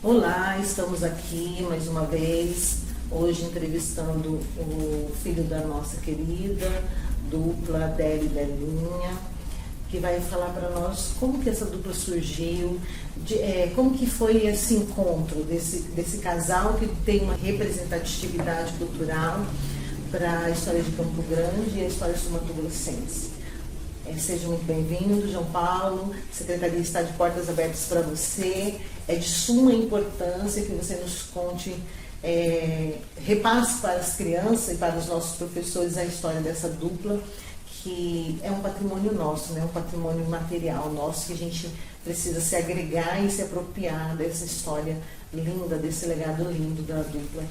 Olá, estamos aqui mais uma vez, hoje entrevistando o filho da nossa querida dupla Délio e Delinha, que vai falar para nós como que essa dupla surgiu, como que foi esse encontro desse casal que tem uma representatividade cultural para a história de Campo Grande e a história sul-mato-grossense. Seja muito bem-vindo, João Paulo. A Secretaria está de portas abertas para você. É de suma importância que você nos conte, repasse para as crianças e para os nossos professores a história dessa dupla, que é um patrimônio nosso, né? Um patrimônio material nosso, que a gente precisa se agregar e se apropriar dessa história linda, desse legado lindo da dupla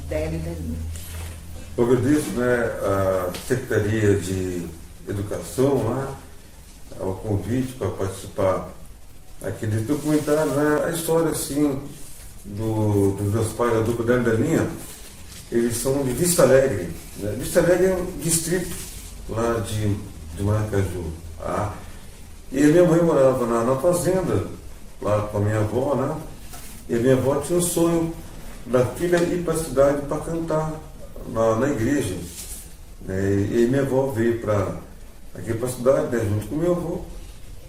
Délio e Delinha. Eu agradeço, a Secretaria de Educação, ao convite para participar aqui desse documentário, a história assim dos meus pais da dupla Délio e Delinha. Eles são de Vista Alegre, Vista Alegre é um distrito lá de Maracaju, e a minha mãe morava na fazenda lá com a minha avó, e a minha avó tinha o sonho da filha ir para a cidade para cantar na igreja, e minha avó veio aqui para a cidade, junto com meu avô,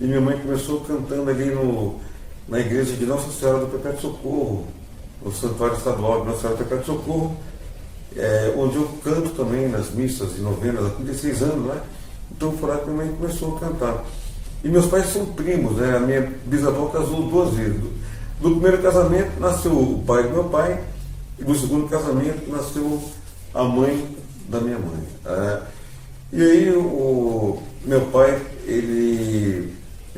e minha mãe começou cantando ali na igreja de Nossa Senhora do Perpétuo Socorro, no Santuário Estadual de Nossa Senhora do Perpétuo Socorro, onde eu canto também nas missas e novenas há 36 anos, Então foi lá que minha mãe começou a cantar. E meus pais são primos, A minha bisavó casou 2 vezes. Do primeiro casamento nasceu o pai do meu pai, e do segundo casamento nasceu a mãe da minha mãe. E aí o meu pai,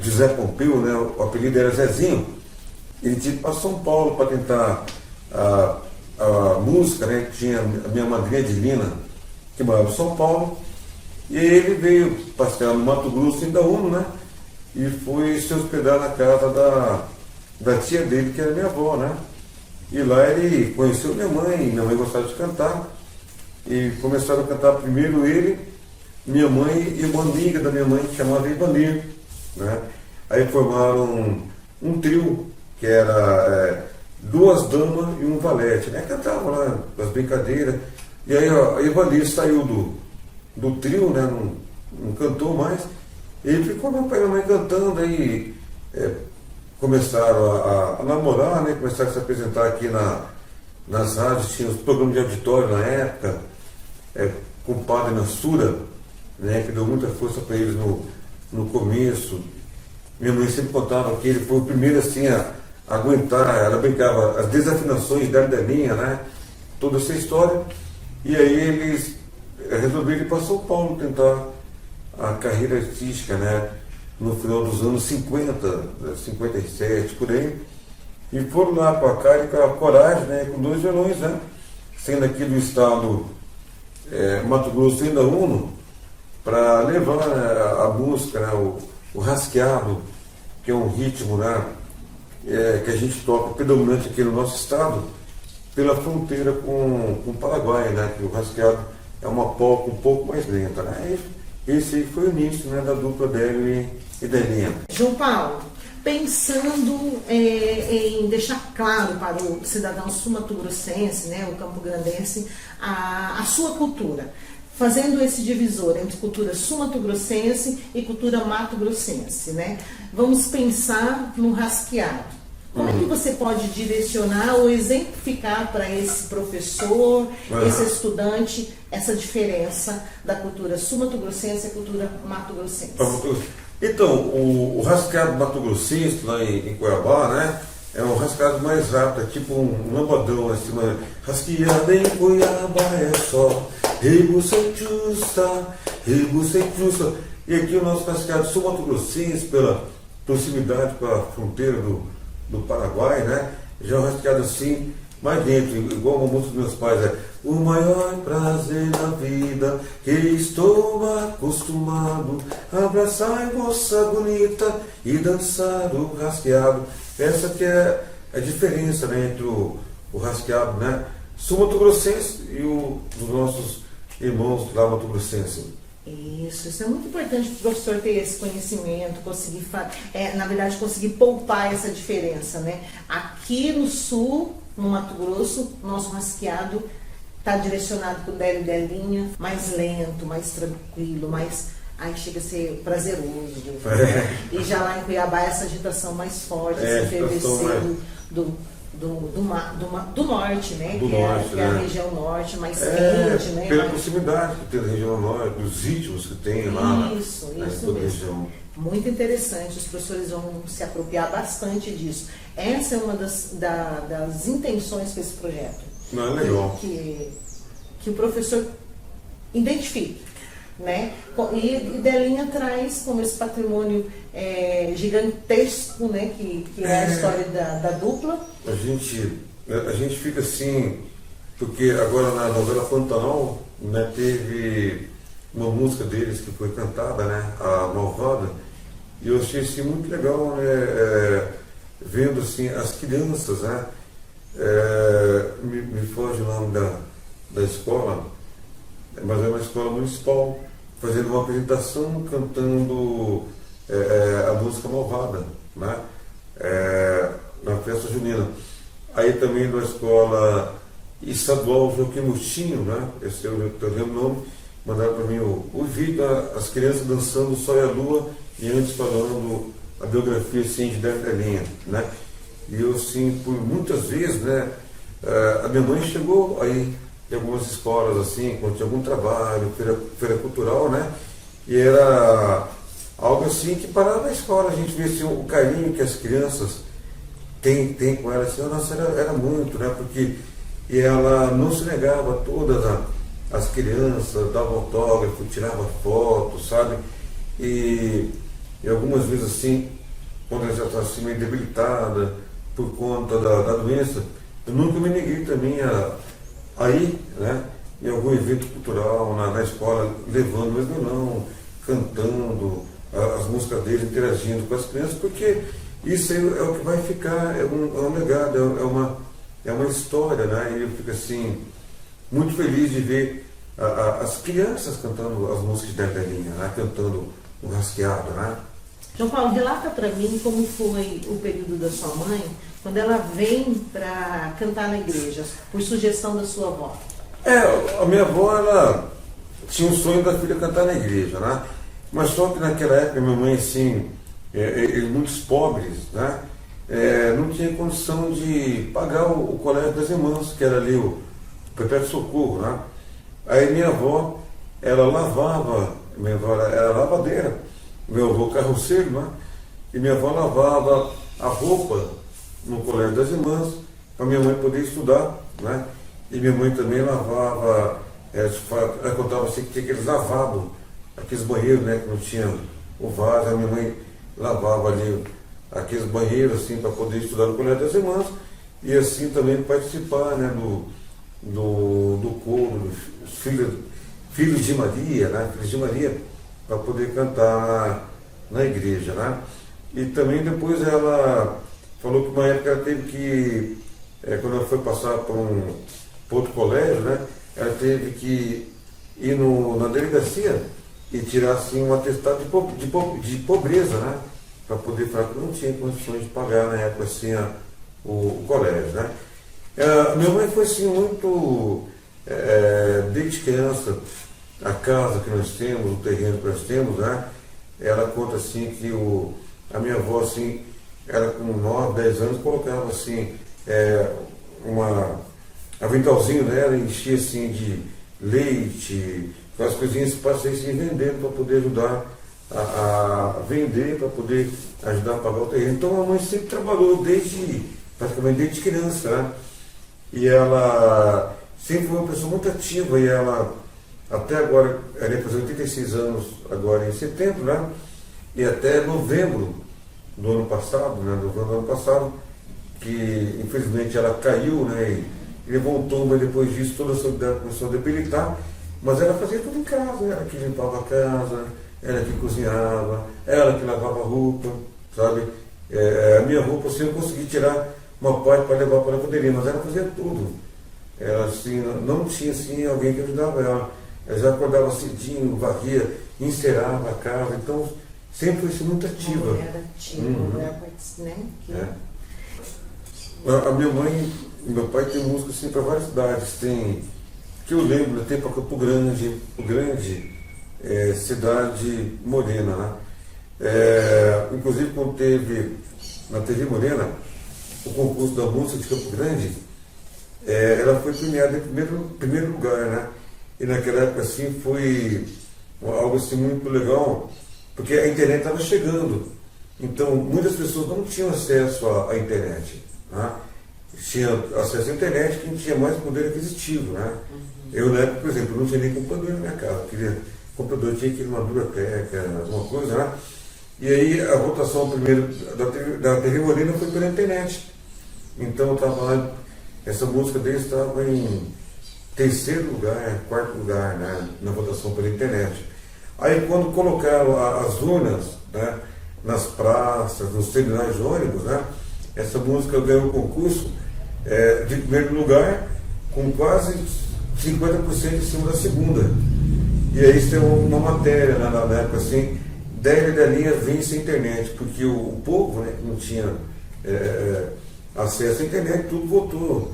José Pompeu, o apelido era Zezinho, ele tinha ido para São Paulo para tentar a música, que tinha a minha madrinha Divina, que morava em São Paulo, e aí ele veio passear no Mato Grosso, em Itaúno, e foi se hospedar na casa da tia dele, que era minha avó, E lá ele conheceu minha mãe gostava de cantar, e começaram a cantar primeiro ele, minha mãe e uma amiga da minha mãe que chamava Ivanir, Aí formaram um trio, que era 2 damas e um valete, Cantavam lá as brincadeiras, e aí a Ivanir saiu do trio, não cantou mais, e ficou meu pai e minha mãe cantando, aí começaram a namorar, começaram a se apresentar aqui nas rádios, tinha os programas de auditório na época, com o padre Nassura, que deu muita força para eles no começo. Minha mãe sempre contava que ele foi o primeiro assim a aguentar, ela brincava as desafinações da Delinha, toda essa história, e aí eles resolveram ir para São Paulo tentar a carreira artística, no final dos anos 50, 57, por aí, e foram lá com a cara e com a coragem, com 2 violões, sendo aqui do estado Mato Grosso e Itaúno, para levar a música, o rasqueado, que é um ritmo que a gente toca predominante aqui no nosso estado, pela fronteira com o Paraguai, que o rasqueado é uma polca um pouco mais lenta. Esse aí foi o início da dupla Délio e Delinha. João Paulo, pensando em deixar claro para o cidadão sul-mato-grossense, o campo-grandense, a sua cultura, fazendo esse divisor entre cultura sul-mato-grossense e cultura mato-grossense, Vamos pensar no rasqueado. Como é que você pode direcionar ou exemplificar para esse professor, esse estudante, essa diferença da cultura sul-mato-grossense e cultura mato-grossense? Então, o rasqueado mato-grossense, lá em Cuiabá, é um rasqueado mais rápido, é tipo um lambadão, assim, rasqueado em Cuiabá é só rego sem justa. E aqui o nosso rasqueado sul-mato-grossense, pela proximidade com a fronteira do Paraguai, já é um rasqueado assim, mais dentro, igual uma música dos meus pais, o maior prazer na vida, que estou acostumado, abraçar moça bonita e dançar o rasqueado. Essa que é a diferença entre o rasqueado, sul-mato-grossense e dos nossos irmãos lá mato-grossense. Isso é muito importante para o professor ter esse conhecimento, conseguir, na verdade, conseguir poupar essa diferença, Aqui Aqui no sul, no Mato Grosso, nosso rasqueado está direcionado para o Délio Delinha, mais lento, mais tranquilo, aí chega a ser prazeroso. E já lá em Cuiabá, essa agitação mais forte, esse fervescer do norte, né? Do que norte, é a região norte, mais quente, né? Pela proximidade que tem da região norte, dos ritmos que tem lá isso toda a região. Muito interessante, os professores vão se apropriar bastante disso. Essa é uma das intenções com esse projeto. Não, é legal. Que o professor identifique, né? E Delinha traz como esse patrimônio gigantesco, né? Que é a história da dupla. A gente fica assim, porque agora na novela Pantanal, né, teve uma música deles que foi cantada, né? A Malvada, e eu achei assim, muito legal, né? Vendo assim, as crianças, né? Me foge o nome da escola, mas é uma escola municipal, fazendo uma apresentação, cantando a música Malvada, né? Na festa junina. Aí também na escola estadual Joaquim Murtinho, né? Esse eu lembro o nome, mandaram para mim o vídeo, as crianças dançando o Sol e a Lua, e antes falando a biografia assim, de Delinha, né? E eu, assim, por muitas vezes, né, a minha mãe chegou aí em algumas escolas, assim, quando tinha algum trabalho, feira cultural, né? E era algo assim que parava a escola, a gente via assim, o carinho que as crianças têm com ela, assim, nossa, era muito, né? Porque ela não se negava a todas as crianças, dava autógrafo, tirava foto, sabe? E algumas vezes assim, quando ela já está assim meio debilitada por conta da doença, eu nunca me neguei também a ir, né, em algum evento cultural na escola, levando meu violão, cantando as músicas dele, interagindo com as crianças, porque isso aí é o que vai ficar, é um legado, é uma história, né? E eu fico assim, muito feliz de ver as crianças cantando as músicas de Delinha, né? Cantando o rasqueado, né? João Paulo, relata para mim como foi o período da sua mãe, quando ela vem para cantar na igreja, por sugestão da sua avó. A minha avó, ela tinha um sonho da filha cantar na igreja, né? Mas só que naquela época, minha mãe, assim, muitos pobres, né? Não tinha condição de pagar o colégio das irmãs, que era ali o Perpétuo Socorro, né? Aí minha avó, ela lavava, minha avó era lavadeira, meu avô carroceiro, né? E minha avó lavava a roupa no colégio das irmãs, para minha mãe poder estudar, né? E minha mãe também lavava, ela contava assim que tinha aqueles lavados, aqueles banheiros, né, que não tinha o vaso, a minha mãe lavava ali aqueles banheiros assim para poder estudar no colégio das irmãs e assim também participar, né, do coro, dos filhos de Maria, né, filhos de Maria, para poder cantar na igreja, né? E também depois ela falou que uma época ela teve que, quando ela foi passar por outro colégio, né, ela teve que ir na delegacia e tirar assim um atestado de pobreza, né, para poder falar que não tinha condições de pagar na época assim o colégio, né. Minha mãe foi assim muito, desde criança, a casa que nós temos, o terreno que nós temos, né, ela conta assim que a minha avó assim, ela com 9, 10 anos colocava assim, aventalzinho nela, enchia assim de leite, as coisinhas para vocês se vendendo para poder ajudar a vender, para poder ajudar a pagar o terreno. Então a mãe sempre trabalhou praticamente desde criança, né? E ela sempre foi uma pessoa muito ativa e ela até agora, ela ia fazer 86 anos agora em setembro, né? E até novembro do ano passado, que infelizmente ela caiu, né? E levantou, mas depois disso toda a solidariedade começou a debilitar, mas ela fazia tudo em casa, ela que limpava a casa, ela que cozinhava, ela que lavava a roupa, sabe? A minha roupa assim, eu consegui tirar uma parte para levar para a lavanderia, mas ela fazia tudo. Ela assim, não tinha assim, alguém que ajudava ela. Ela já acordava cedinho, varria, encerava a casa, então sempre foi assim, muito ativa. Uma mulher ativa, uma mulher, né? A minha mãe e meu pai tem música assim para várias cidades. Tem, que eu lembro, tem para Campo Grande, cidade morena, né? Inclusive quando teve na TV Morena o concurso da música de Campo Grande, ela foi premiada em primeiro lugar, né? E naquela época assim foi algo assim muito legal, porque a internet estava chegando. Então muitas pessoas não tinham acesso à internet, né? Tinha acesso à internet quem tinha mais poder aquisitivo, né? Eu na época, por exemplo, não tinha nem computador na minha casa. Computador tinha que ir numa biblioteca, alguma coisa, né? E aí a votação primeiro da TV Morena foi pela internet. Então eu estava lá, essa música deles estava em terceiro lugar, quarto lugar, né, na votação pela internet. Aí quando colocaram as urnas, né, nas praças, nos terminais de ônibus, né, essa música ganhou o concurso de primeiro lugar, com quase 50% em cima da segunda. E aí tem uma matéria na época assim, 10 galinhas vence a internet, porque o povo, né, que não tinha acesso à internet, tudo votou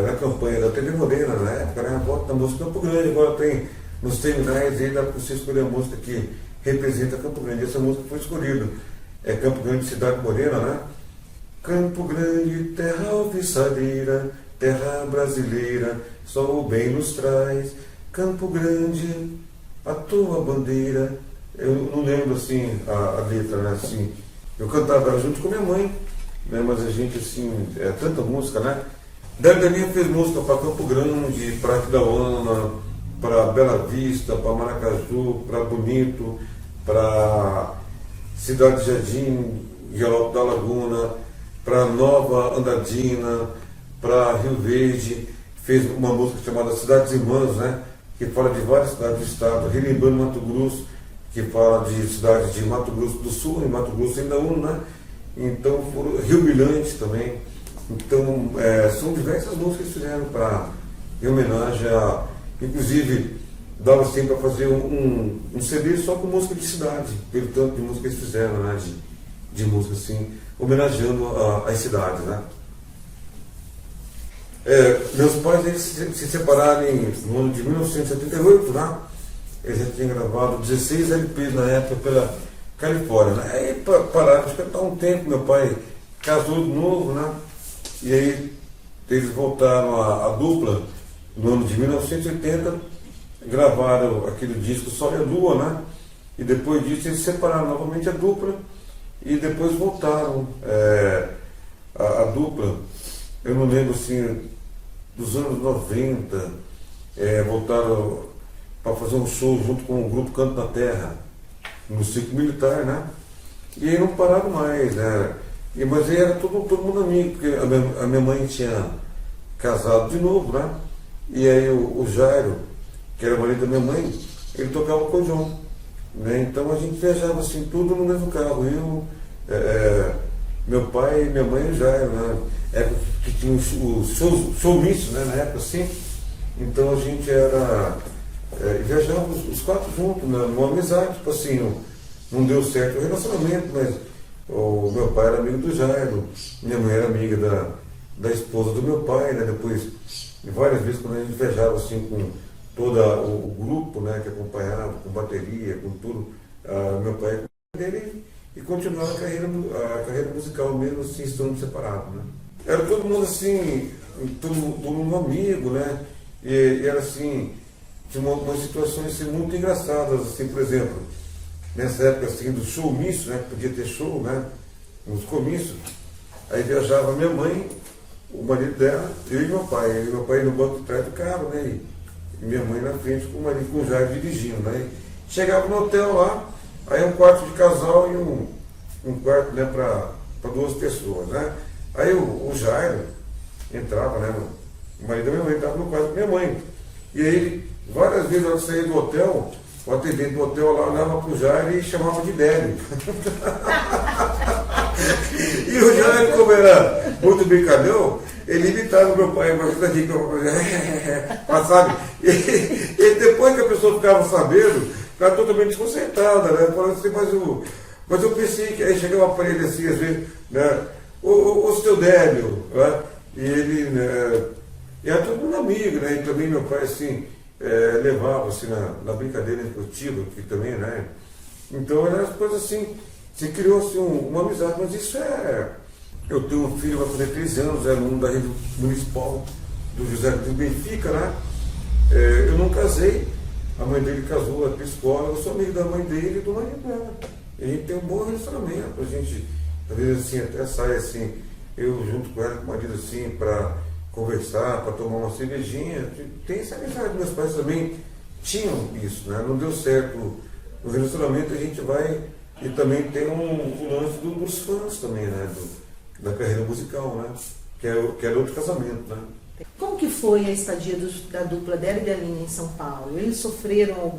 na campanha da TV Morena, na época, né, voto da música Campo Grande. Agora tem nos terminais aí, dá para você escolher a música que representa Campo Grande. Essa música foi escolhida. Campo Grande, cidade morena, né? Campo Grande, terra alviçareira, terra brasileira, só o bem nos traz. Campo Grande, a tua bandeira. Eu não lembro assim a letra, né? Assim, eu cantava junto com minha mãe, né? Mas a gente assim, tanta música, né? Daninha fez música para Campo Grande, para Aquidauana, para Bela Vista, para Maracaju, para Bonito, para Cidade Jardim, Galope da Laguna, para Nova Andradina, para Rio Verde. Fez uma música chamada Cidades Irmãs, né? Que fala de várias cidades do estado, relembrando Mato Grosso, que fala de cidades de Mato Grosso do Sul e Mato Grosso ainda um, né? Então, Rio Brilhante também. Então, são diversas músicas que fizeram em homenagem a. Inclusive, dava assim para fazer um CD só com música de cidade, pelo tanto de música que eles fizeram, né? De música assim, homenageando as cidades, né? Meus pais eles se separaram no ano de 1978, né? Eles já tinham gravado 16 LPs na época pela Califórnia, né? Aí pararam de cantar um tempo, meu pai casou de novo, né? E aí eles voltaram a dupla no ano de 1980, gravaram aquele disco Sol e a Lua, né? E depois disso eles separaram novamente a dupla e depois voltaram a dupla, eu não lembro assim, dos anos 90, voltaram para fazer um show junto com o grupo Canto na Terra, no Circo Militar, né? E aí não pararam mais, né? Mas aí era todo mundo amigo, porque a minha mãe tinha casado de novo, né? E aí o Jairo, que era o marido da minha mãe, ele tocava acordeon, né? Então a gente viajava assim, tudo no mesmo carro. Eu, meu pai, minha mãe e o Jairo, né? Que tinha o showmício, né? Na época assim. Então a gente viajava os quatro juntos, né? Numa amizade, tipo assim, não deu certo o relacionamento, mas o meu pai era amigo do Jairo, minha mãe era amiga da esposa do meu pai, né? Depois, várias vezes quando a gente viajava assim com todo o grupo, né, que acompanhava, com bateria, com tudo, meu pai dele e continuava a carreira musical mesmo assim, estando separado, né? Era todo mundo assim, todo mundo amigo, né? E era assim, tinha umas situações assim, muito engraçadas, assim, por exemplo, nessa época assim, do showmício, né, que podia ter show, né, nos comícios, aí viajava minha mãe, o marido dela, eu e meu pai no banco de trás do carro, né, e minha mãe na frente com o marido, com o Jair dirigindo, né, chegava no hotel lá, aí um quarto de casal e um quarto, né, para duas pessoas, né, aí o Jair entrava, né, o marido da minha mãe entrava no quarto da minha mãe, e aí várias vezes eu saía do hotel, o atendente do hotel lá olhava para o Jair e chamava de Délio. E o Jair, como era muito brincalhão, ele imitava o meu pai, mas sabe? E depois que a pessoa ficava sabendo, ficava totalmente desconcertada, né? Falando assim, mas eu pensei que aí chegava para ele assim, às vezes, né? o seu Délio, né? E ele, né, e era todo mundo amigo, né? E também meu pai, assim, levava, assim, na brincadeira esportiva, que também, né? Então, eram as coisas assim, se criou, assim, uma amizade, mas isso é... Eu tenho um filho, vai fazer 13 anos, é aluno da rede municipal do José de Benfica, né? Eu não casei, a mãe dele casou, é psicóloga, eu sou amigo da mãe dele e do marido dela. E a gente tem um bom relacionamento, a gente, às vezes, assim, até sai, assim, eu junto com ela, com o marido, assim, para conversar, para tomar uma cervejinha. Tem essa amizade, meus pais também tinham isso, né? Não deu certo no relacionamento, a gente vai, e também tem o lance dos fãs também, né? Da carreira musical, né? Que era outro casamento, né? Como que foi a estadia da dupla Délio e Delinha em São Paulo? Eles sofreram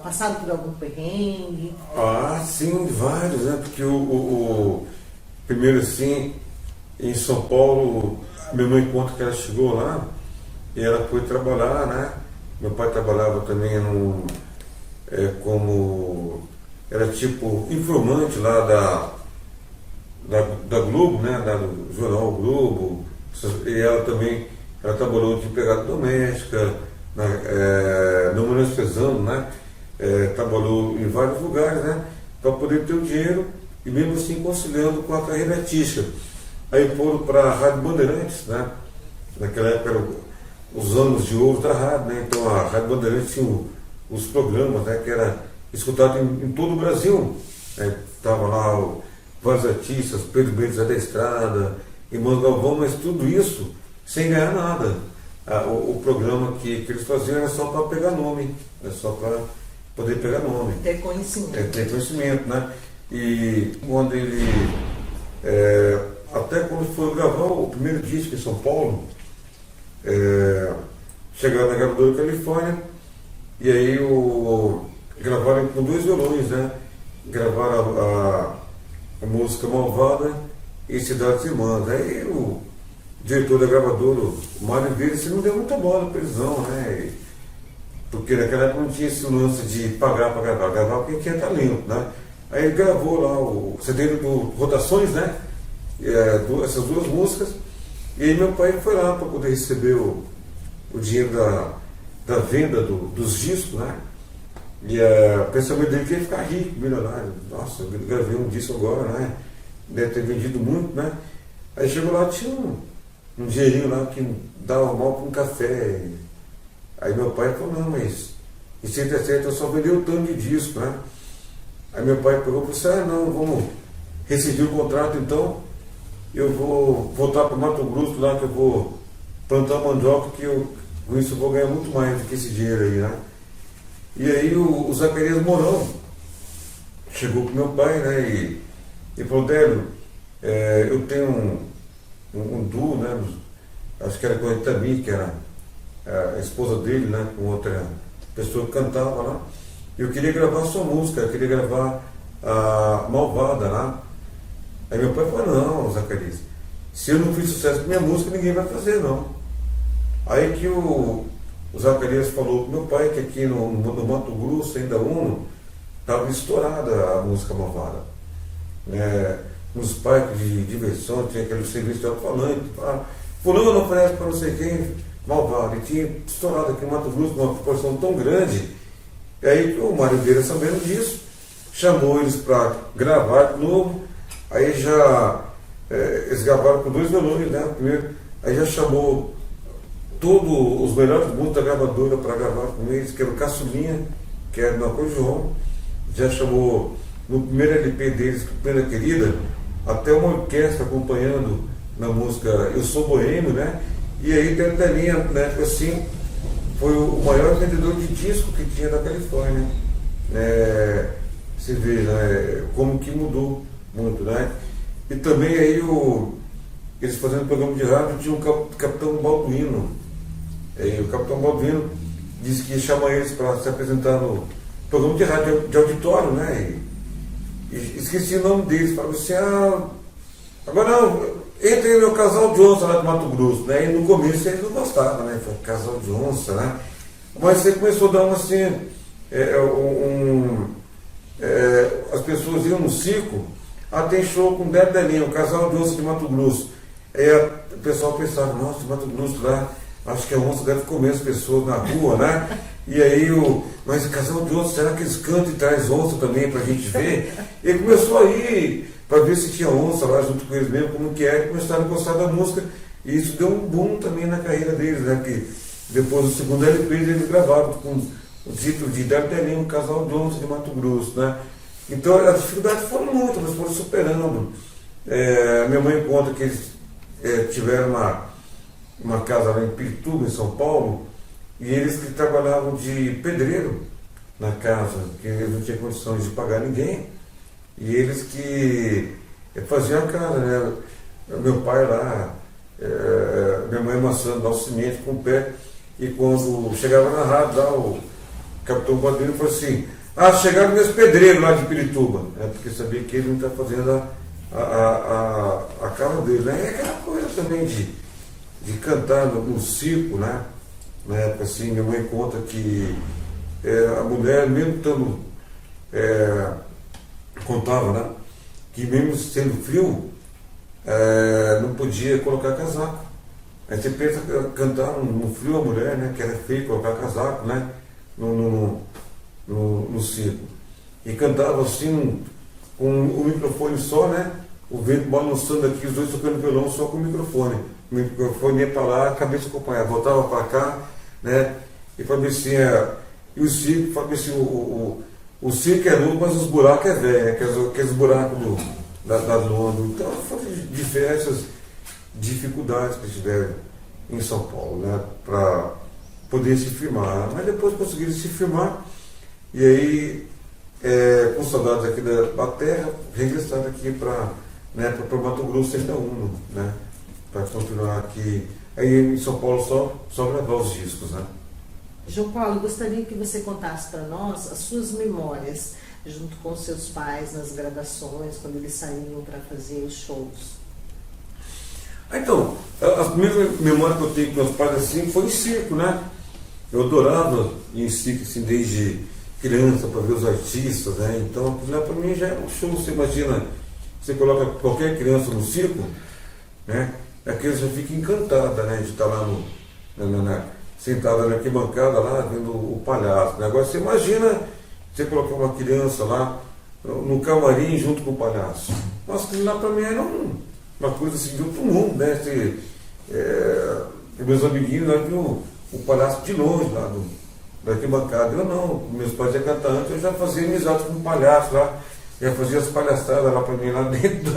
passaram por algum perrengue? Ah, sim, vários, né? Porque primeiro assim, em São Paulo, minha mãe conta que ela chegou lá e ela foi trabalhar, né? Meu pai trabalhava também como, era tipo informante lá da Globo, né? Do jornal Globo. E ela também, ela trabalhou de empregada doméstica, não menosprezando, né? Trabalhou em vários lugares, né? Para poder ter o dinheiro e mesmo assim conciliando com a carreira artística. Aí foram para a Rádio Bandeirantes, né? Naquela época eram os anos de ouro da rádio, né? Então a Rádio Bandeirantes tinha os programas, né? Que era escutado em todo o Brasil. Tava lá vários artistas, Pedro Bento da Estrada, Irmãos Galvão, mas tudo isso sem ganhar nada. O programa que eles faziam era só para pegar nome, era só para poder pegar nome. Ter conhecimento. Ter conhecimento, né? E quando ele, até quando foi gravar o primeiro disco em São Paulo, chegaram na gravadora da Califórnia, e aí gravaram com 2 violões, né? Gravaram a música Malvada e Cidades Irmãs. Aí o diretor da gravadora, o Mário Vieira, não deu muita bola para eles não, né? Porque naquela época não tinha esse lance de pagar para gravar porque tinha talento, né? Aí ele gravou lá o CD do Rotações, né? Essas 2 músicas, e aí meu pai foi lá para poder receber o dinheiro da venda dos discos, né? E o pensamento dele que ia ficar rico, milionário. Nossa, eu gravei um disco agora, né? Deve ter vendido muito, né? Aí chegou lá, tinha um dinheirinho lá que dava mal para um café. Aí meu pai falou, não, mas isso é certo, eu só vendi um tanto de disco, né? Aí meu pai pegou e falou assim, não, vamos rescindir o contrato então, eu vou voltar para o Mato Grosso lá, que eu vou plantar mandioca, que com isso eu vou ganhar muito mais do que esse dinheiro aí, né? E aí o Zacarias Mourão chegou com meu pai, né? E falou, Délio, eu tenho um duo, né? Acho que era com a Itami, que era a esposa dele, né? Com outra pessoa que cantava lá. Eu queria gravar a sua música, eu queria gravar a Malvada lá. Aí meu pai falou, não, Zacarias, se eu não fiz sucesso com minha música, ninguém vai fazer, não. Aí que o Zacarias falou pro meu pai que aqui no Mato Grosso, ainda estava estourada a música Malvada. Nos parques de diversão, tinha aquele serviço de alto-falante, fulano oferece para não sei quem, Malvada, e tinha estourado aqui no Mato Grosso uma proporção tão grande. E aí o Mário Vieira, sabendo disso, chamou eles para gravar de novo. Aí eles gravaram com 2 violões, né? Primeiro, aí já chamou todos os melhores músicos da gravadora para gravar com eles, que era o Caçulinha, que era do acordeon. Já chamou no primeiro LP deles, Pena Querida, até uma orquestra acompanhando na música Eu Sou Boêmio, né? E aí dentro da linha, né, assim, foi o maior vendedor de disco que tinha da Califórnia. Você vê, né, como que mudou muito, né? E também aí eles fazendo programa de rádio, tinha o Capitão Balduino. E o Capitão Balduino disse que ia chamar eles para se apresentar no programa de rádio de auditório, né? E esqueci o nome deles, falou assim, agora entra aí no meu casal de onça lá de Mato Grosso, né? E no começo eles não gostavam, né? Foi casal de onça, né? Mas você começou a dar uma assim, as pessoas iam no circo, tem show com Débora Delinha, o casal de onça de Mato Grosso. Aí o pessoal pensava, nossa, de Mato Grosso lá, acho que a onça deve comer as pessoas na rua, né? E aí, mas o casal de onça, será que eles cantam e traz onça também pra gente ver? E ele começou a ir para ver se tinha onça lá junto com eles mesmo, como que é, e começaram a gostar da música. E isso deu um boom também na carreira deles, né? Que depois do segundo LP eles gravaram com o título de Débora Delinha, um casal de onça de Mato Grosso, né? Então as dificuldades foram muitas, mas foram superando. Minha mãe conta que eles tiveram uma casa lá em Pirituba, em São Paulo, e eles que trabalhavam de pedreiro na casa, que eles não tinham condições de pagar ninguém, e eles que faziam a casa, né? Meu pai lá, minha mãe amassando lá o cimento com o pé, e quando chegava na rádio lá, o capitão Bandeira falou assim, chegaram meus pedreiros lá de Pirituba, porque sabia que ele não está fazendo a casa dele, né? E aquela coisa também de cantar no circo, né? Na época, assim, minha mãe conta que a mulher, mesmo estando, contava, né? Que mesmo sendo frio, não podia colocar casaco. Aí você pensa cantar no frio a mulher, né? Que era feio colocar casaco, né? No circo. E cantava assim, com o microfone só, né? O vento balançando aqui, os dois tocando violão só com o microfone. O microfone ia para lá, a cabeça acompanhava, voltava para cá, né? E Fabricinha, e o circo, Fabricinha, o circo é novo, mas os buracos é velho, né? Aqueles buracos da lona. Então foram diversas dificuldades que tiveram em São Paulo, né? Para poder se firmar. Mas depois conseguiram se firmar, e aí, com saudades aqui da terra, regressaram aqui para Mato Grosso ainda né? Para continuar aqui. Aí em São Paulo só gravar os discos, né? João Paulo, gostaria que você contasse para nós as suas memórias junto com seus pais nas gravações, quando eles saíam para fazer os shows. Então, as primeiras memórias que eu tenho com meus pais assim foi em circo, né? Eu adorava ir em circo assim, desde criança para ver os artistas, né? Então, aquilo lá para mim já é um show. Você imagina, você coloca qualquer criança no circo, né? A criança fica encantada, né? De estar lá sentada na arquibancada lá, vendo o palhaço, né? Agora você imagina você colocar uma criança lá no camarim junto com o palhaço. Nossa, aquilo lá para mim era uma coisa assim de outro mundo, né? Meus amiguinhos lá viam o palhaço de longe lá da arquibancada. Eu não, meus pais iam cantar antes, eu já fazia amizade com o palhaço lá, já fazia as palhaçadas lá para mim, lá dentro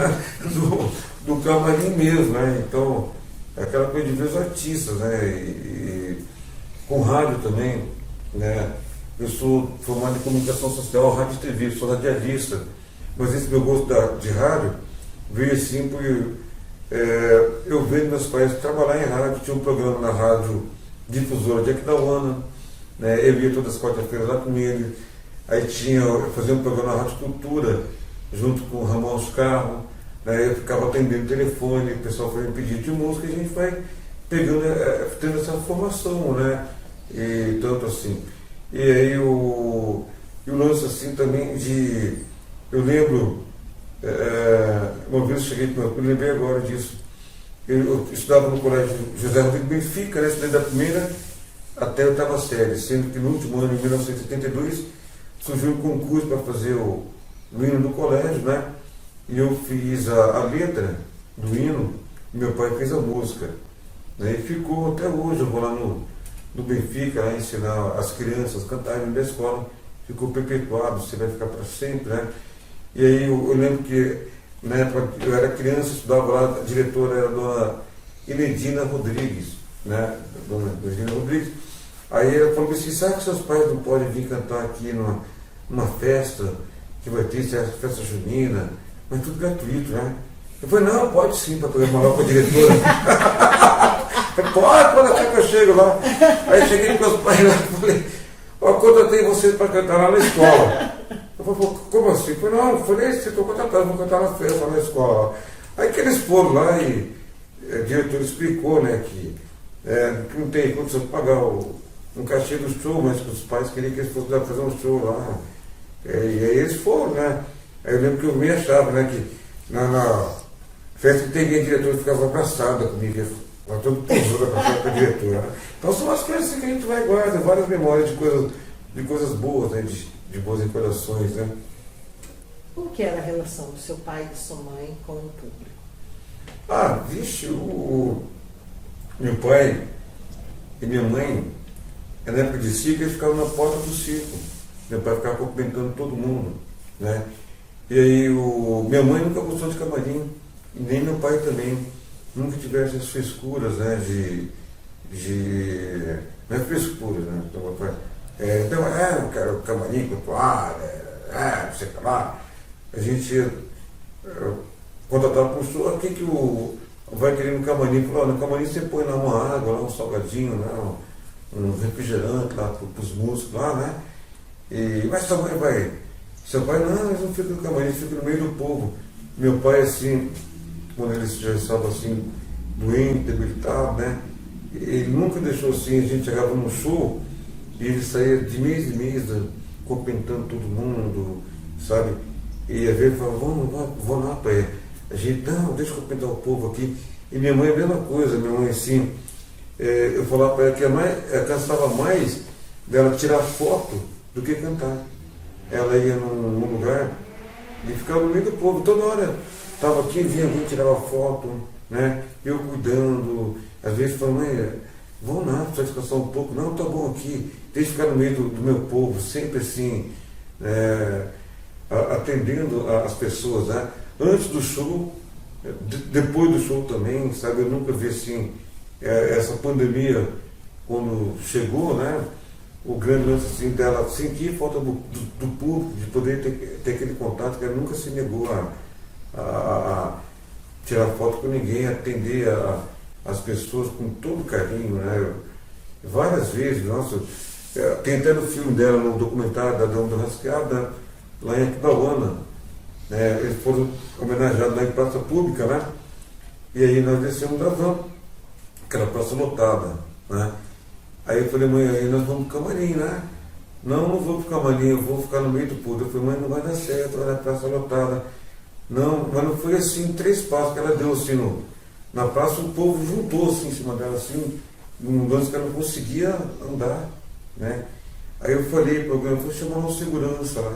do camarim mesmo, né? Então, aquela coisa de ver os artistas, né? E com rádio também, né? Eu sou formado em comunicação social, rádio e TV, sou radialista, mas esse meu gosto de rádio veio assim por eu vendo meus pais trabalhar em rádio. Tinha um programa na rádio difusora de Aquidauana, né? Eu ia todas as quartas-feiras lá com ele. Aí eu fazia um programa na Rádio Cultura junto com o Ramon Oscarro, né? Eu ficava atendendo o telefone, o pessoal foi me pedir de música, e a gente vai pegando, tendo essa formação, né? E tanto assim. E aí o lance assim também eu lembro, uma vez eu cheguei com eu lembrei agora disso. Eu estudava no colégio José Rodrigo Benfica, né? Estudei da primeira até a oitava série, sendo que no último ano, em 1982, surgiu um concurso para fazer o hino do colégio, né? E eu fiz a letra do hino, e meu pai fez a música, né? E ficou até hoje. Eu vou lá no Benfica lá ensinar as crianças a cantarem da escola, ficou perpetuado, você vai ficar para sempre, né? E aí eu lembro que na época eu era criança, estudava lá, a diretora era a dona Inedina Rodrigues, né? Dona Inedina Rodrigues. Aí ela falou assim, sabe que seus pais não podem vir cantar aqui numa festa que vai ter, festa junina, mas tudo gratuito, né? Eu falei, não, pode sim, para poder falar com a diretora. Pode até que eu chego lá. Aí cheguei com meus pais lá e falei, eu contratei vocês para cantar lá na escola. Eu falei, como assim? Eu falei, não, eu falei, você estou contratado, vou cantar na festa lá na escola. Aí que eles foram lá e a diretora explicou, né, que não tem condição de pagar um cachê do show, mas que os pais queriam que eles fossem lá fazer um show lá. E aí eles foram, né? Aí eu lembro que eu me achava, né, que na festa que teria diretor ficava abraçada comigo, ela todo tesouro abraçado com a diretora. Né? Então são as coisas que a gente vai guardar, várias memórias de coisas boas, né, de boas recordações, né. Como que era a relação do seu pai e de sua mãe com o público? Ah, vixe, meu pai e minha mãe, na época de circo, eles ficavam na porta do circo. Meu pai ficava cumprimentando todo mundo, né? E aí, minha mãe nunca gostou de camarim, e nem meu pai também. Nunca tiveram essas frescuras, né? Não é frescura, né? Então, meu pai, então, eu quero camarim com toalha, não sei o que lá. A gente ia contratar para o show, o que vai querer no camarim? Falou, no camarim você põe lá uma água, lá um salgadinho, né? Um refrigerante lá para os músicos lá, né? Mas sua mãe vai. Seu pai, não, eles não ficam no camarim, eles ficam no meio do povo. Meu pai, assim, quando ele já estava assim, doente, debilitado, né? Ele nunca deixou assim, a gente chegava num show e ele saía de mês em mês, cumprimentando todo mundo, sabe? E às vezes falava, vamos lá, pai. A gente, não, deixa eu cumprimentar o povo aqui. E minha mãe, a mesma coisa, minha mãe assim, eu falava para ela que ela cansava mais dela tirar foto do que cantar. Ela ia num lugar e ficava no meio do povo, toda hora estava aqui, vinha alguém, tirava foto, né? Eu cuidando, às vezes falando, mãe, vamos lá, precisa descansar um pouco, não, tá bom aqui, deixa eu ficar no meio do meu povo, sempre assim, atendendo as pessoas, né? Antes do show, depois do show também, sabe? Eu nunca vi assim, essa pandemia, quando chegou, né? O grande lance assim, dela sentir falta do público, de poder ter aquele contato, que ela nunca se negou a tirar foto com ninguém, atender as pessoas com todo carinho, né? Várias vezes, nossa, tem até no filme dela, no documentário da Dama do Rasqueada, lá em Aquidauana, né? Eles foram homenageados lá em praça pública, né? E aí nós descemos da van, aquela praça lotada, né? Aí eu falei, mãe, aí nós vamos pro camarim, né? Não vou pro camarim, eu vou ficar no meio do povo. Eu falei, mãe, não vai dar certo, vai na praça lotada. Não, mas não foi assim, 3 passos que ela deu assim na praça, o povo juntou assim em cima dela, assim, num lance que ela não conseguia andar, né? Aí eu falei para alguém, eu vou chamar um segurança lá.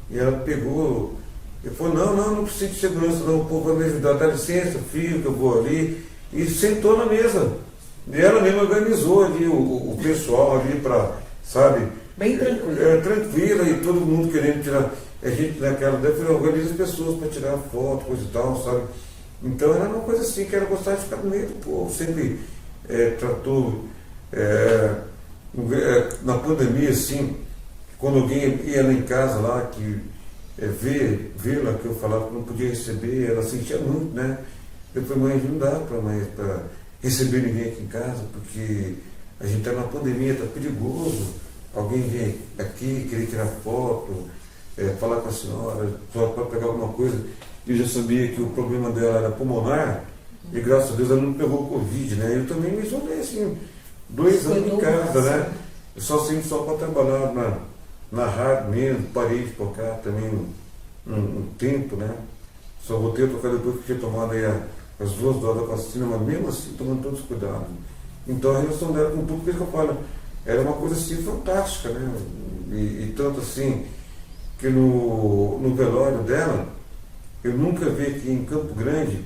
E ela pegou, ele falou, não precisa de segurança, não, o povo vai me ajudar, dá licença, filho, que eu vou ali. E sentou na mesa. E ela mesma organizou ali o pessoal ali para, sabe? Bem tranquila. Tranquila e todo mundo querendo tirar. A gente naquela época organiza as pessoas para tirar foto, coisa e tal, sabe? Então era uma coisa assim, que ela gostava de ficar no meio do povo, sempre tratou. Na pandemia, assim, quando alguém ia lá em casa lá, que vê-la, que eu falava que não podia receber, ela sentia muito, né? Eu falei, mãe, não dá para receber ninguém aqui em casa, porque a gente está na pandemia, está perigoso. Alguém vem aqui, querer tirar foto, falar com a senhora, só para pegar alguma coisa. Eu já sabia que o problema dela era pulmonar, e graças a Deus ela não pegou o Covid, né? Eu também me isolei assim, 2 anos em casa, né? Eu só para trabalhar na rádio mesmo, parei de tocar também um tempo, né? Só voltei a tocar depois que tinha tomado aí as 2 doses da vacina, mas mesmo assim tomando todos os cuidados. Então a relação dela com tudo, que eu falo, era uma coisa assim fantástica, né? E tanto assim, que no velório dela, eu nunca vi aqui em Campo Grande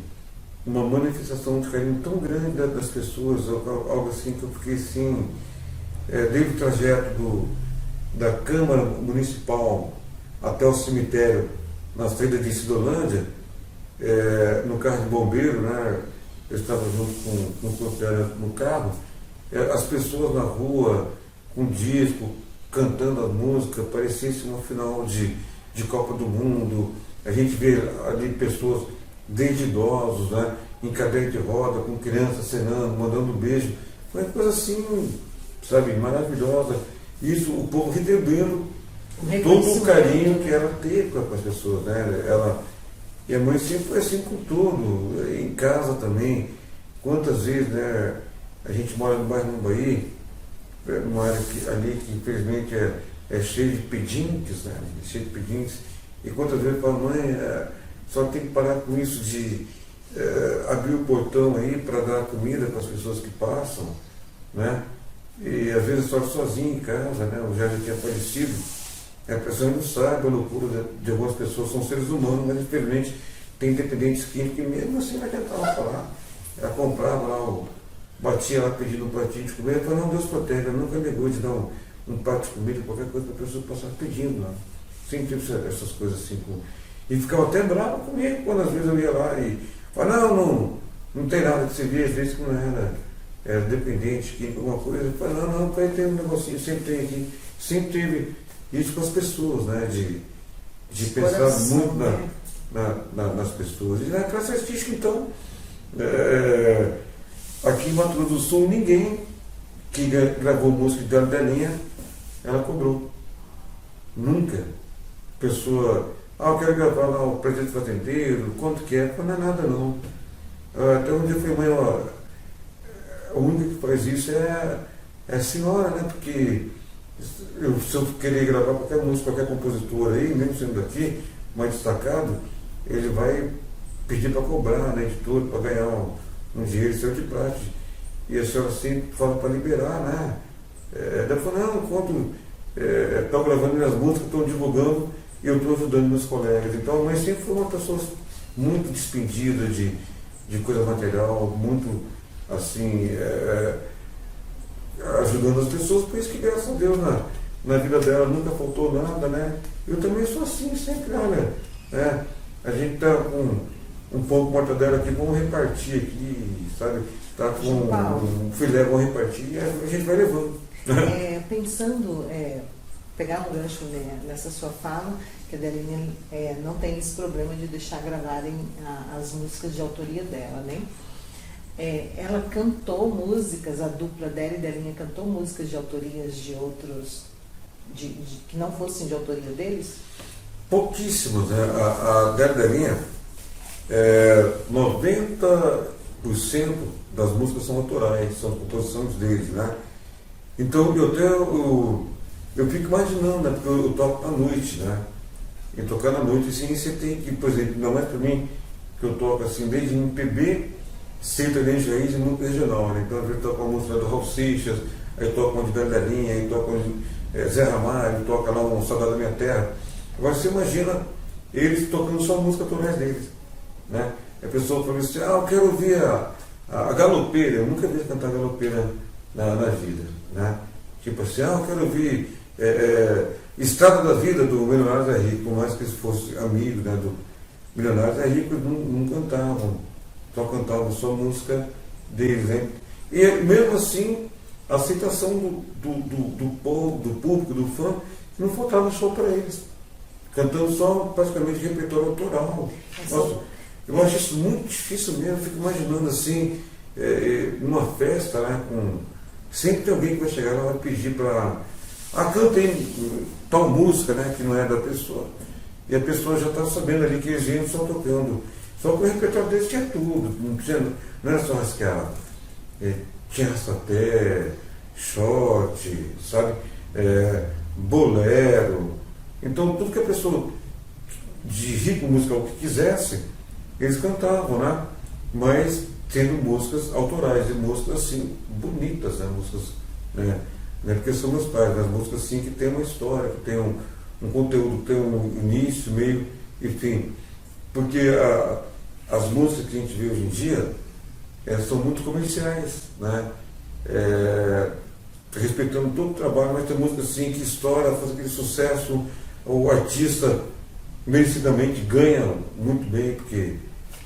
uma manifestação de carinho tão grande das pessoas, algo assim que eu fiquei assim, desde o trajeto da Câmara Municipal até o cemitério, na saída de Cidolândia, no carro de bombeiro, né? Eu estava junto com o conselheiro no carro, as pessoas na rua, com disco, cantando a música, parecia uma final de Copa do Mundo. A gente vê ali pessoas, desde idosos, né? Em cadeira de roda, com crianças cenando, mandando um beijo. Foi uma coisa assim, sabe, maravilhosa. Isso, o povo retribuindo todo o carinho que ela teve com as pessoas, né? E a mãe sempre foi assim com tudo, em casa também. Quantas vezes, né, a gente mora no bairro Mambaí, numa área ali que infelizmente é cheia de pedintes, né? Cheia de pedintes. E quantas vezes eu falo, mãe, só tem que parar com isso de abrir o portão aí para dar comida para as pessoas que passam, né? E às vezes só sozinho em casa, né? O já tinha falecido. A pessoa não sabe a loucura de algumas pessoas, são seres humanos, mas infelizmente tem dependentes químicos que mesmo assim vai tentar lá falar. Ela comprava lá, batia lá pedindo um pratinho de comida, falava, não, Deus protege, ela nunca negou de dar um prato de comida, qualquer coisa para a pessoa passar pedindo lá. Sempre teve essas coisas assim. E ficava até bravo comigo quando às vezes eu ia lá e falava, não tem nada que você vê, às vezes que não era dependente, químico, alguma coisa. Eu falava, não, pai, tem um negocinho, sempre tem aqui, sempre teve isso com as pessoas, né? De pensar coração, muito né? nas pessoas. E na classe artística, então, aqui em Mato Grosso do Sul, ninguém que gravou música de Delinha, ela cobrou. Nunca. Pessoa, eu quero gravar lá o Presidente Fazendeiro, quanto que é? Não é nada não. Até um dia eu falei, mãe, a única que faz isso é a senhora, né? Porque se eu querer gravar qualquer música, qualquer compositor aí, mesmo sendo daqui, mais destacado, ele vai pedir para cobrar na editora, para ganhar um dinheiro seu de praxe. E a senhora sempre fala para liberar, né? Ela falou, não, enquanto estão gravando minhas músicas, estão divulgando e eu estou ajudando meus colegas. Então a mãe sempre foi uma pessoa muito despendida de coisa material, muito assim, ajudando as pessoas, por isso que graças a Deus na vida dela nunca faltou nada, né? Eu também sou assim, sempre, olha, né? A gente está com um pouco de mortadela aqui, vamos repartir aqui, sabe? Está com um filé, vamos repartir e a gente vai levando. Pensando, pegar um gancho nessa sua fala, que a Delinha não tem esse problema de deixar gravarem as músicas de autoria dela, né? Ela cantou músicas, a dupla dela e Delinha cantou músicas de autorias de outros, que não fossem de autoria deles? Pouquíssimos, né? A Delinha, 90% das músicas são autorais, são composições deles, né? Então eu fico imaginando, né? Porque eu toco à noite, né? E tocar na noite, assim, você tem que, por exemplo, ainda mais para mim, que eu toco assim, desde MPB, sertanejo raiz e muito regional, né? Então eu toco a música do Raul Seixas, aí toco uma de Delinha, aí toco Zé Ramalho, toca lá um Saudade da Minha Terra. Agora você imagina eles tocando só música autorais deles, né? A pessoa fala assim, eu quero ouvir a galopeira, eu nunca vi cantar galopeira na vida, né? Tipo assim, eu quero ouvir Estrada da Vida do Milionários é Rico, por mais que eles fossem amigos, né, do Milionários é Rico, não cantavam, só cantavam só música deles, né? E mesmo assim, a aceitação do povo, do público, do fã, não faltava só para eles, cantando só praticamente repertório autoral. Nossa, eu acho isso muito difícil mesmo, eu fico imaginando assim, numa festa, né, sempre tem alguém que vai chegar lá e vai pedir para canta aí tal música, né, que não é da pessoa. E a pessoa já está sabendo ali que eles iam só tocando. Só que o repertório deles tinha tudo, não era só rasqueado. Tinha rastapé, shot, sabe? Bolero. Então tudo que a pessoa de rico musical que quisesse, eles cantavam, né? Mas tendo músicas autorais, e músicas assim, bonitas, né? Músicas, né? Não é porque são meus pais, mas músicas assim que tem uma história, que tem um conteúdo, que tem um início, meio e fim. Porque as músicas que a gente vê hoje em dia são muito comerciais, né? Respeitando todo o trabalho, mas tem música assim que estoura, faz aquele sucesso, o artista merecidamente ganha muito bem, porque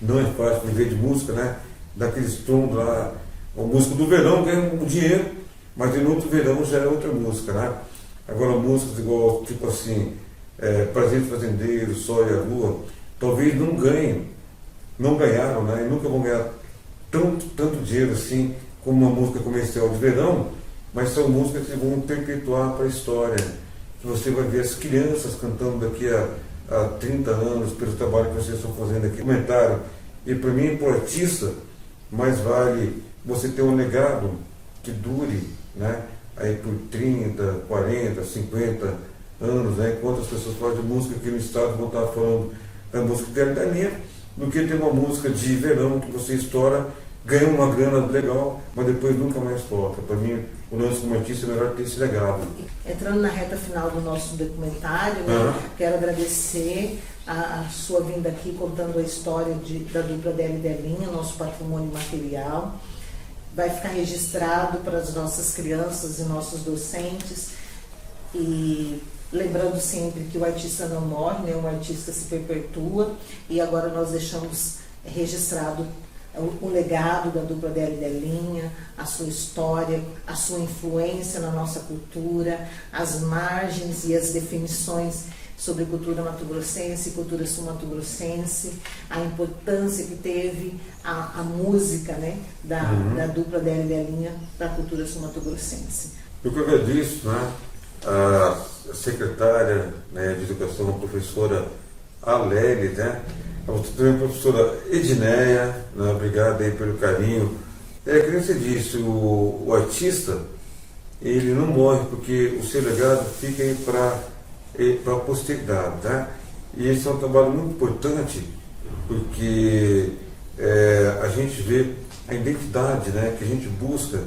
não é fácil viver de música, né? Daqueles tons lá, a música do verão ganha um dinheiro, mas em outro verão já é outra música, né? Agora músicas igual, tipo assim, Presente Fazendeiro, Sol e a Lua, talvez não ganhem, não ganharam, né? E nunca vão ganhar tanto dinheiro assim como uma música comercial de verão, mas são músicas que vão perpetuar para a história. Que você vai ver as crianças cantando daqui a 30 anos, pelo trabalho que vocês estão fazendo aqui. Comentário. E para mim, para o artista, mais vale você ter um legado que dure, né? Aí por 30, 40, 50 anos, né? Enquanto as pessoas falam de música aqui no estado vão estar falando da música da linha, do que ter uma música de verão que você estoura, ganha uma grana legal, mas depois nunca mais volta. Para mim, o lance como artista é melhor ter esse legado. Entrando na reta final do nosso documentário, né, quero agradecer a sua vinda aqui contando a história da dupla Délio e Delinha, nosso patrimônio material. Vai ficar registrado para as nossas crianças e nossos docentes. E lembrando sempre que o artista não morre, né, o artista se perpetua. E agora nós deixamos registrado o legado da dupla Délio e Delinha, a sua história, a sua influência na nossa cultura, as margens e as definições sobre cultura mato-grossense, cultura sul-mato-grossense, a importância que teve a música, né, da dupla Délio e Delinha para a cultura sul-mato-grossense. Eu que agradeço, né, a secretária, né, de Educação, a professora Alélia, né, também a professora Edneia, né, obrigado aí pelo carinho. Que nem você disse, o artista, ele não morre porque o seu legado fica aí para a posteridade, né? E esse é um trabalho muito importante porque a gente vê a identidade, né, que a gente busca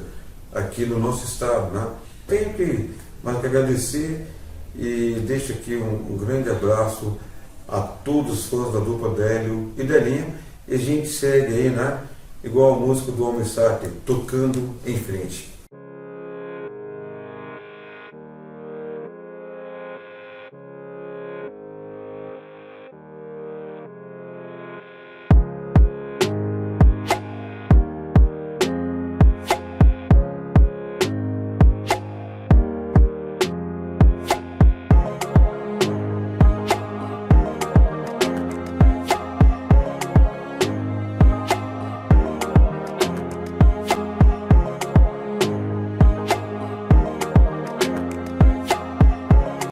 aqui no nosso estado, né? Tenho que mais que agradecer e deixo aqui um grande abraço a todos os fãs da dupla Délio e Delinha, e a gente segue aí, né, igual a música do Homem Sacre, tocando em frente.